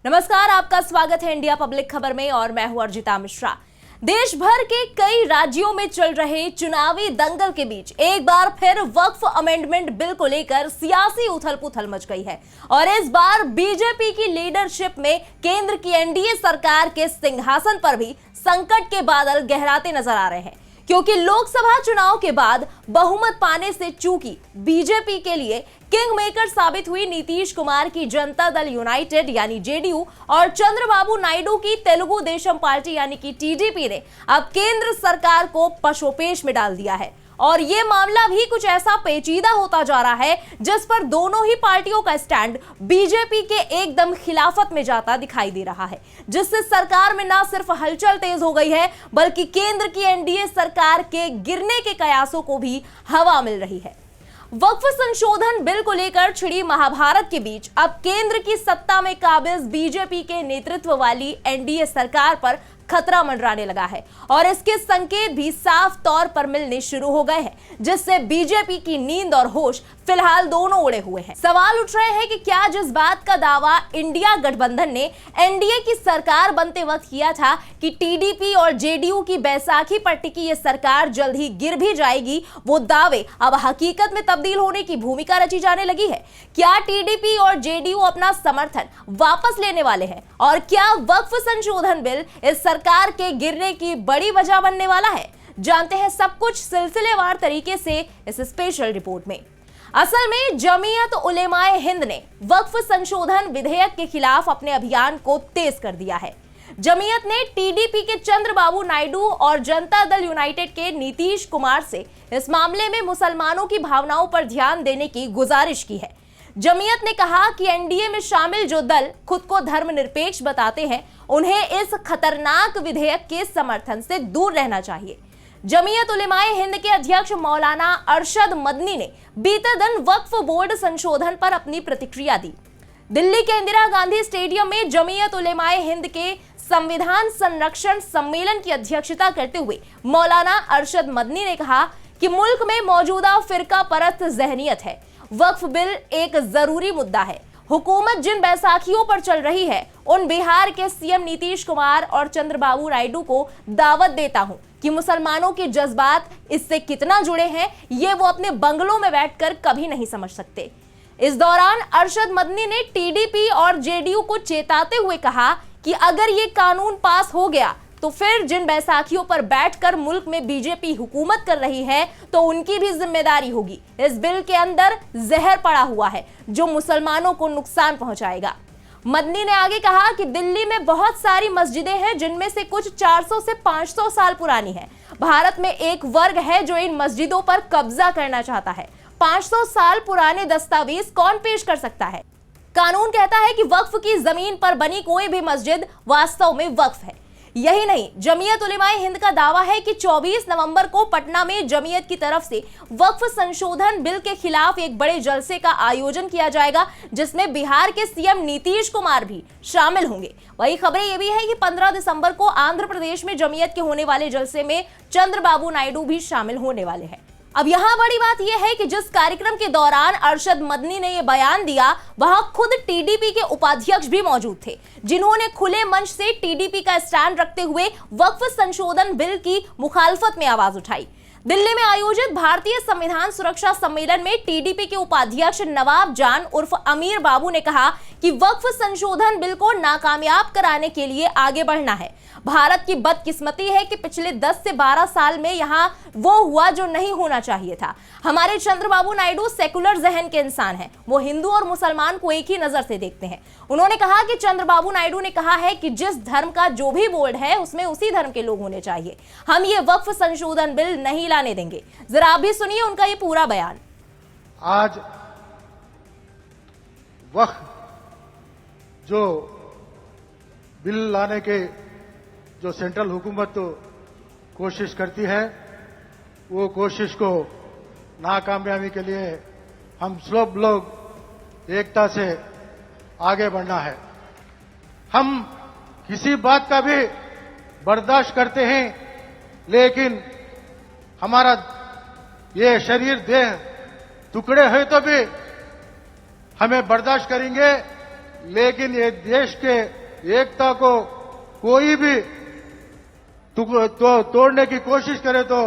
नमस्कार, आपका स्वागत है इंडिया पब्लिक खबर में और मैं हूं अर्जिता मिश्रा। देश भर के कई राज्यों में चल रहे चुनावी दंगल के बीच एक बार फिर वक्फ अमेंडमेंट बिल को लेकर सियासी उथल-पुथल मच गई है और इस बार बीजेपी की लीडरशिप में केंद्र की एनडीए सरकार के सिंहासन पर भी संकट के बादल गहराते नजर आ रहे हैं, क्योंकि लोकसभा चुनाव के बाद बहुमत पाने से चूकी बीजेपी के लिए किंग मेकर साबित हुई नीतीश कुमार की जनता दल यूनाइटेड यानी जेडीयू और चंद्रबाबू नायडू की तेलुगु देशम पार्टी यानी कि टीडीपी ने अब केंद्र सरकार को पशोपेश में डाल दिया है। और ये मामला भी कुछ ऐसा पेचीदा होता जा रहा है जिस पर दोनों ही पार्टियों का स्टैंड बीजेपी के एकदम खिलाफत में जाता दिखाई दे रहा है, जिससे सरकार में न सिर्फ हलचल तेज हो गई है बल्कि केंद्र की एनडीए सरकार के गिरने के कयासों को भी हवा मिल रही है। वक्फ संशोधन बिल को लेकर छिड़ी महाभारत के बीच अब केंद्र की सत्ता में काबिज बीजेपी के नेतृत्व वाली एनडीए सरकार पर खतरा मंडराने लगा है और इसके संकेत भी साफ तौर पर मिलने शुरू हो गए हैं, जिससे बीजेपी की नींद और होश फिलहाल दोनों उड़े हुए हैं। सवाल उठ रहे हैं कि क्या जिस बात का दावा इंडिया गठबंधन ने एनडीए की सरकार बनते वक्त किया था कि टीडीपी और जेडीयू की बैसाखी पर टिकी ये सरकार जल्द ही गिर भी जाएगी, वो दावे अब हकीकत में तब्दील होने की भूमिका रची जाने लगी है। क्या टीडीपी और जेडीयू अपना समर्थन वापस लेने वाले हैं और क्या वक्फ संशोधन बिल इस सरकार के गिरने की बड़ी वजह बनने वाला है? जानते हैं सब कुछ सिलसिलेवार तरीके से इस स्पेशल रिपोर्ट में। असल में जमीयत उलेमाए हिंद ने वक्फ संशोधन विधेयक के खिलाफ अपने अभियान को तेज कर दिया है। जमीयत ने टीडीपी के चंद्रबाबू नायडू और जनता दल यूनाइटेड के नीतीश कुमार से इस मामले में मुसलमानों की भावनाओं पर ध्यान देने की गुजारिश की है। जमीयत ने कहा कि एनडीए में शामिल जो दल खुद को धर्मनिरपेक्ष बताते हैं, उन्हें इस खतरनाक विधेयक के समर्थन से दूर रहना चाहिए। जमीयत उलेमाए हिंद के अध्यक्ष मौलाना अरशद मदनी ने बीते दिन वक्फ बोर्ड संशोधन पर अपनी प्रतिक्रिया दी। दिल्ली के इंदिरा गांधी स्टेडियम में जमीयत उलेमाए हिंद के संविधान संरक्षण सम्मेलन की अध्यक्षता करते हुए मौलाना अरशद मदनी ने कहा कि मुल्क में मौजूदा फिरका परस्त जहनियत है। वक्फ बिल एक जरूरी मुद्दा है। हुकूमत जिन बैसाखियों पर चल रही है, उन बिहार के सीएम नीतीश कुमार और चंद्रबाबू नायडू को दावत देता हूं कि मुसलमानों के जज्बात इससे कितना जुड़े हैं, ये वो अपने बंगलों में बैठकर कभी नहीं समझ सकते। इस दौरान अरशद मदनी ने टीडीपी और जेडीयू को चेताते हुए कहा कि अगर ये कानून पास हो गया तो फिर जिन बैसाखियों पर बैठकर मुल्क में बीजेपी हुकूमत कर रही है तो उनकी भी जिम्मेदारी होगी। इस बिल के अंदर जहर पड़ा हुआ है जो मुसलमानों को नुकसान पहुंचाएगा। मदनी ने आगे कहा कि दिल्ली में बहुत सारी मस्जिदें हैं जिनमें से कुछ 400 से 500 साल पुरानी है। भारत में एक वर्ग है जो इन मस्जिदों पर कब्जा करना चाहता है। 500 साल पुराने दस्तावेज कौन पेश कर सकता है? कानून कहता है कि वक्फ की जमीन पर बनी कोई भी मस्जिद वास्तव में वक्फ है। यही नहीं, जमीयत उलेमाए हिंद का दावा है कि 24 नवंबर को पटना में जमीयत की तरफ से वक्फ संशोधन बिल के खिलाफ एक बड़े जलसे का आयोजन किया जाएगा, जिसमें बिहार के सीएम नीतीश कुमार भी शामिल होंगे। वही खबरें ये भी है कि 15 दिसंबर को आंध्र प्रदेश में जमीयत के होने वाले जलसे में चंद्रबाबू नायडू भी शामिल होने वाले हैं। अब यहाँ बड़ी बात यह है कि जिस कार्यक्रम के दौरान अरशद मदनी ने यह बयान दिया, वहां खुद टीडीपी के उपाध्यक्ष भी मौजूद थे, जिन्होंने खुले मंच से टीडीपी का स्टैंड रखते हुए वक्फ संशोधन बिल की मुखालफत में आवाज उठाई। दिल्ली में आयोजित भारतीय संविधान सुरक्षा सम्मेलन में टीडीपी के उपाध्यक्ष नवाब जान उर्फ अमीर बाबू ने कहा कि वक्फ संशोधन बिल को नाकामयाब कराने के लिए आगे बढ़ना है। भारत की बदकिस्मती है कि पिछले 10 से 12 साल में यहाँ वो हुआ जो नहीं होना चाहिए था। हमारे चंद्रबाबू नायडू सेकुलर जहन के इंसान हैं। वो हिंदू और मुसलमान को एक ही नजर से देखते हैं। उन्होंने कहा कि चंद्रबाबू नायडू ने कहा है कि जिस धर्म का जो भी बोर्ड है उसमें उसी धर्म के लोग होने चाहिए। हम ये वक्फ संशोधन बिल नहीं लाने देंगे। जरा आप भी सुनिए उनका ये पूरा बयान। आज वक्फ जो बिल लाने के जो सेंट्रल हुकूमत तो कोशिश करती है, वो कोशिश को नाकामयाबी के लिए हम सब लोग एकता से आगे बढ़ना है। हम किसी बात का भी बर्दाश्त करते हैं, लेकिन हमारा ये शरीर देह टुकड़े हुए तो भी हमें बर्दाश्त करेंगे, लेकिन ये देश के एकता को कोई भी तोड़ने की कोशिश करे तो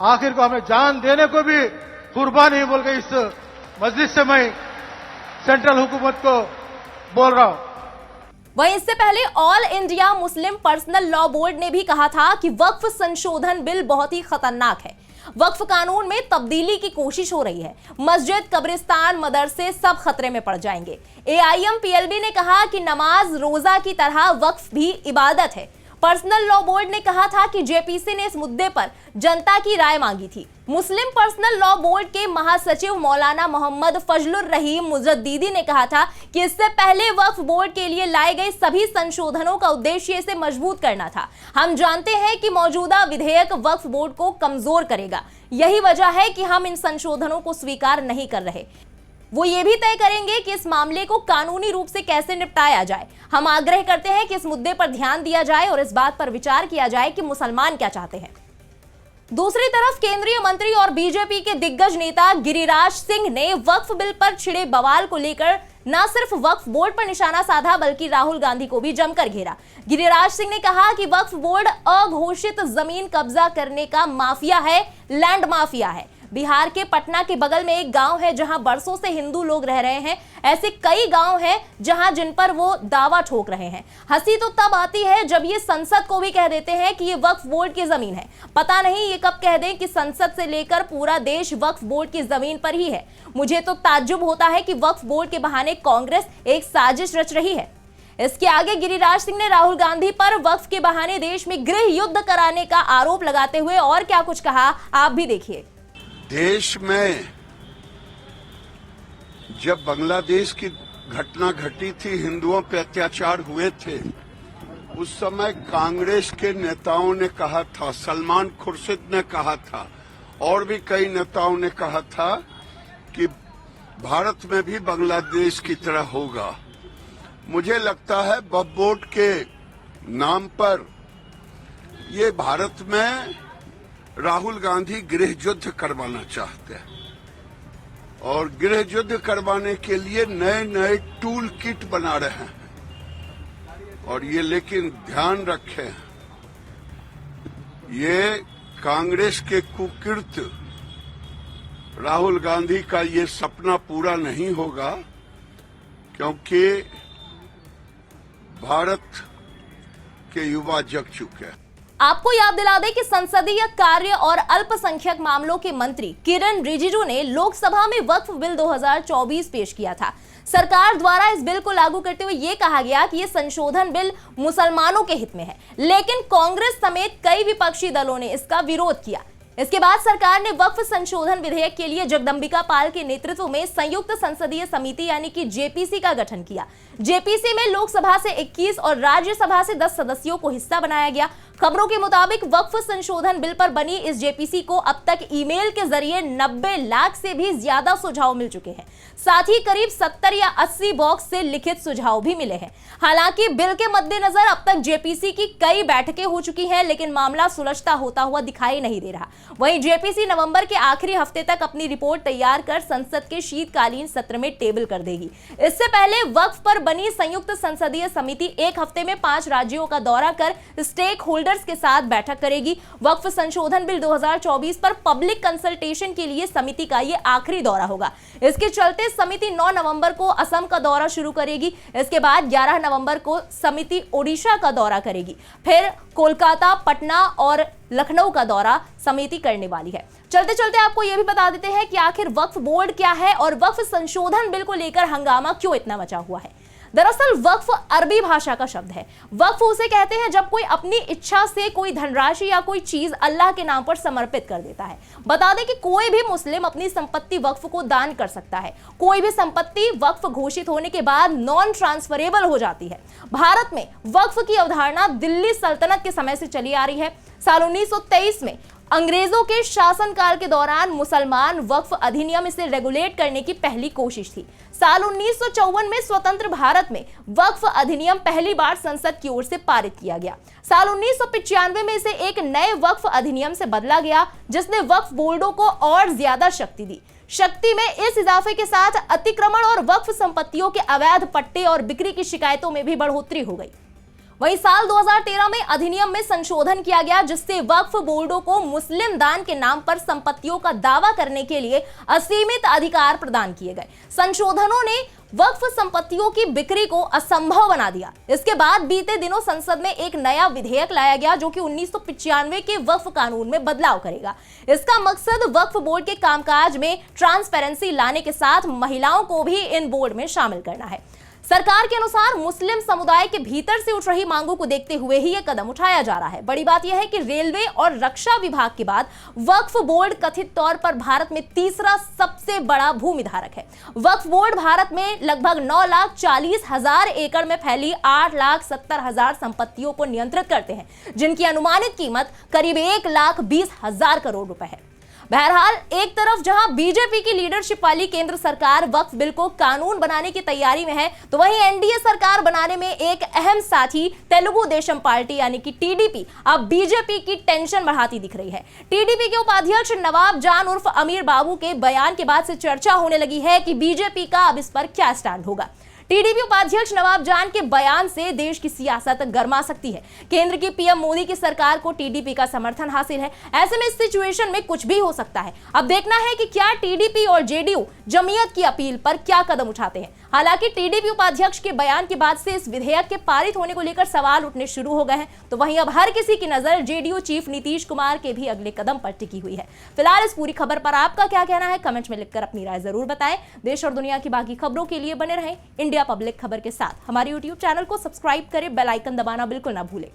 आखिर को हमें जान देने को भी कुर्बान नहीं बोल के इस मस्जिद से मैं सेंट्रल हुकूमत को बोल रहा हूं। वहीं इससे पहले all India Muslim personal law board ने भी कहा था कि वक्फ संशोधन बिल बहुत ही खतरनाक है। वक्फ कानून में तब्दीली की कोशिश हो रही है। मस्जिद, कब्रिस्तान, मदरसे सब खतरे में पड़ जाएंगे। AIM-PLB ने कहा कि नमाज रोजा की तरह वक्फ भी इबादत है। पर्सनल लॉ बोर्ड ने कहा था कि JPC ने इस मुद्दे पर जनता की राय मांगी थी। मुस्लिम पर्सनल लॉ बोर्ड के महासचिव मौलाना मोहम्मद फजलुर रहीम मुजद्दीदी ने कहा था कि इससे पहले वक्फ बोर्ड के लिए लाए गए सभी संशोधनों का उद्देश्य इसे मजबूत करना था। हम जानते हैं कि मौजूदा विधेयक वक्फ बोर्ड को कमजोर करेगा। यही वजह है कि हम इन संशोधनों को स्वीकार नहीं कर रहे। वो ये भी तय करेंगे कि इस मामले को कानूनी रूप से कैसे निपटाया जाए। हम आग्रह करते हैं कि इस मुद्दे पर ध्यान दिया जाए और इस बात पर विचार किया जाए कि मुसलमान क्या चाहते हैं। दूसरी तरफ केंद्रीय मंत्री और बीजेपी के दिग्गज नेता गिरिराज सिंह ने वक्फ बिल पर छिड़े बवाल को लेकर न सिर्फ वक्फ बोर्ड पर निशाना साधा बल्कि राहुल गांधी को भी जमकर घेरा। गिरिराज सिंह ने कहा कि वक्फ बोर्ड अघोषित जमीन कब्जा करने का माफिया है, लैंड माफिया है। बिहार के पटना के बगल में एक गांव है जहां बरसों से हिंदू लोग रह रहे हैं। ऐसे कई गांव हैं जहां जिन पर वो दावा ठोक रहे हैं। हंसी तो तब आती है जब ये संसद को भी कह देते हैं कि ये वक्फ बोर्ड की जमीन है। पता नहीं ये कब कह दें कि संसद से लेकर पूरा देश वक्फ बोर्ड की जमीन पर ही है। मुझे तो ताज्जुब होता है कि वक्फ बोर्ड के बहाने कांग्रेस एक साजिश रच रही है। इसके आगे गिरिराज सिंह ने राहुल गांधी पर वक्फ के बहाने देश में गृह युद्ध कराने का आरोप लगाते हुए और क्या कुछ कहा, आप भी देखिए। देश में जब बांग्लादेश की घटना घटी थी, हिंदुओं पे अत्याचार हुए थे, उस समय कांग्रेस के नेताओं ने कहा था, सलमान खुर्शीद ने कहा था और भी कई नेताओं ने कहा था कि भारत में भी बांग्लादेश की तरह होगा। मुझे लगता है वक्फ बोर्ड के नाम पर ये भारत में राहुल गांधी गृह युद्ध करवाना चाहते हैं और गृह युद्ध करवाने के लिए नए नए टूल किट बना रहे हैं। और ये लेकिन ध्यान रखें, ये कांग्रेस के कुकृत्य राहुल गांधी का ये सपना पूरा नहीं होगा, क्योंकि भारत के युवा जग चुके हैं। आपको याद दिला दें कि संसदीय कार्य और अल्पसंख्यक मामलों के मंत्री किरण रिजिजू ने लोकसभा में वक्फ बिल 2024 पेश किया था। सरकार द्वारा इस बिल को लागू करते हुए यह कहा गया कि यह संशोधन बिल मुसलमानों के हित में है, लेकिन कांग्रेस समेत कई विपक्षी दलों ने इसका विरोध किया। इसके बाद सरकार ने वक्फ संशोधन विधेयक के लिए जगदंबिका पाल के नेतृत्व में संयुक्त संसदीय समिति यानी कि JPC का गठन किया। JPC में लोकसभा से 21 और राज्यसभा से 10 सदस्यों को हिस्सा बनाया गया। खबरों के मुताबिक वक्फ संशोधन बिल पर बनी इस JPC को अब तक ईमेल के जरिए 90 लाख से भी ज्यादा सुझाव मिल चुके हैं। साथ ही करीब 70 या 80 बॉक्स से लिखित सुझाव भी मिले हैं। हालांकि बिल के मद्देनजर अब तक JPC की कई बैठकें हो चुकी हैं, लेकिन मामला सुलझता होता हुआ दिखाई नहीं दे रहा। वहीं JPC नवंबर के आखिरी हफ्ते तक अपनी रिपोर्ट तैयार कर संसद के शीतकालीन सत्र में टेबल कर देगी। इससे पहले वक्फ पर बनी संयुक्त संसदीय समिति एक हफ्ते में 5 राज्यों का दौरा कर स्टेक होल्डर्स के साथ बैठक करेगी। वक्फ संशोधन बिल 2024 पर पब्लिक कंसल्टेशन के लिए समिति का ये आखिरी दौरा होगा। इसके चलते समिति 9 नवंबर को असम का दौरा शुरू करेगी। इसके बाद 11 नवंबर को समिति ओडिशा का दौरा करेगी। फिर कोलकाता, पटना और लखनऊ का दौरा समिति करने वाली है। चलते चलते आपको यह भी बता देते हैं कि आखिर वक्फ बोर्ड क्या है और वक्फ संशोधन बिल को लेकर हंगामा क्यों इतना मचा हुआ है। दरअसल वक्फ अरबी भाषा का शब्द है। वक्फ उसे कहते हैं जब कोई अपनी इच्छा से कोई धनराशि या कोई चीज अल्लाह के नाम पर समर्पित कर देता है। बता दें कि कोई भी मुस्लिम अपनी संपत्ति वक्फ को दान कर सकता है। कोई भी संपत्ति वक्फ घोषित होने के बाद नॉन ट्रांसफरेबल हो जाती है। भारत में वक्फ की अवधारणा दिल्ली सल्तनत के समय से चली आ रही है। साल 1923 में अंग्रेजों के शासनकाल के दौरान मुसलमान वक्फ अधिनियम इसे रेगुलेट करने की पहली कोशिश थी। साल 1954 में स्वतंत्र भारत में वक्फ अधिनियम पहली बार संसद की ओर से पारित किया गया। साल 1995 में इसे एक नए वक्फ अधिनियम से बदला गया, जिसने वक्फ बोर्डों को और ज्यादा शक्ति दी। शक्ति में इस इजाफे के साथ अतिक्रमण और वक्फ संपत्तियों के अवैध पट्टे और बिक्री की शिकायतों में भी बढ़ोतरी हो गई। वहीं साल 2013 में अधिनियम में संशोधन किया गया, जिससे वक्फ बोर्डों को मुस्लिम दान के नाम पर संपत्तियों का दावा करने के लिए असीमित अधिकार प्रदान किए गए। संशोधनों ने वक्फ संपत्तियों की बिक्री को असंभव बना दिया। इसके बाद बीते दिनों संसद में एक नया विधेयक लाया गया जो कि 1995 के वक्फ कानून में बदलाव करेगा। इसका मकसद वक्फ बोर्ड के कामकाज में ट्रांसपेरेंसी लाने के साथ महिलाओं को भी इन बोर्ड में शामिल करना है। सरकार के अनुसार मुस्लिम समुदाय के भीतर से उठ रही मांगों को देखते हुए ही यह कदम उठाया जा रहा है। बड़ी बात यह है कि रेलवे और रक्षा विभाग के बाद वक्फ बोर्ड कथित तौर पर भारत में तीसरा सबसे बड़ा भूमि धारक है। वक्फ बोर्ड भारत में लगभग 9,40,000 एकड़ में फैली 8,70,000 संपत्तियों को नियंत्रित करते हैं, जिनकी अनुमानित कीमत करीब 1,20,000 करोड़ रुपए है। बहरहाल, एक तरफ जहां बीजेपी की लीडरशिप वाली केंद्र सरकार वक्फ बिल को कानून बनाने की तैयारी में है, तो वहीं एनडीए सरकार बनाने में एक अहम साथी तेलुगु देशम पार्टी यानी कि टीडीपी अब बीजेपी की टेंशन बढ़ाती दिख रही है। टीडीपी के उपाध्यक्ष नवाब जान उर्फ अमीर बाबू के बयान के बाद से चर्चा होने लगी है कि बीजेपी का अब इस पर क्या स्टैंड होगा। टीडीपी उपाध्यक्ष नवाब जान के बयान से देश की सियासत गर्मा सकती है। केंद्र की पीएम मोदी की सरकार को टीडीपी का समर्थन हासिल है। ऐसे में इस सिचुएशन में कुछ भी हो सकता है। अब देखना है कि क्या टीडीपी और जेडीयू जमीयत की अपील पर क्या कदम उठाते हैं। हालांकि टीडीपी उपाध्यक्ष के बयान के बाद से इस विधेयक के पारित होने को लेकर सवाल उठने शुरू हो गए हैं, तो वहीं अब हर किसी की नजर जेडीयू चीफ नीतीश कुमार के भी अगले कदम पर टिकी हुई है। फिलहाल इस पूरी खबर पर आपका क्या कहना है, कमेंट में लिखकर अपनी राय जरूर बताएं। देश और दुनिया की बाकी खबरों के लिए बने रहें इंडिया पब्लिक खबर के साथ। हमारे यूट्यूब चैनल को सब्सक्राइब करें, बेल आइकन दबाना बिल्कुल ना भूलें।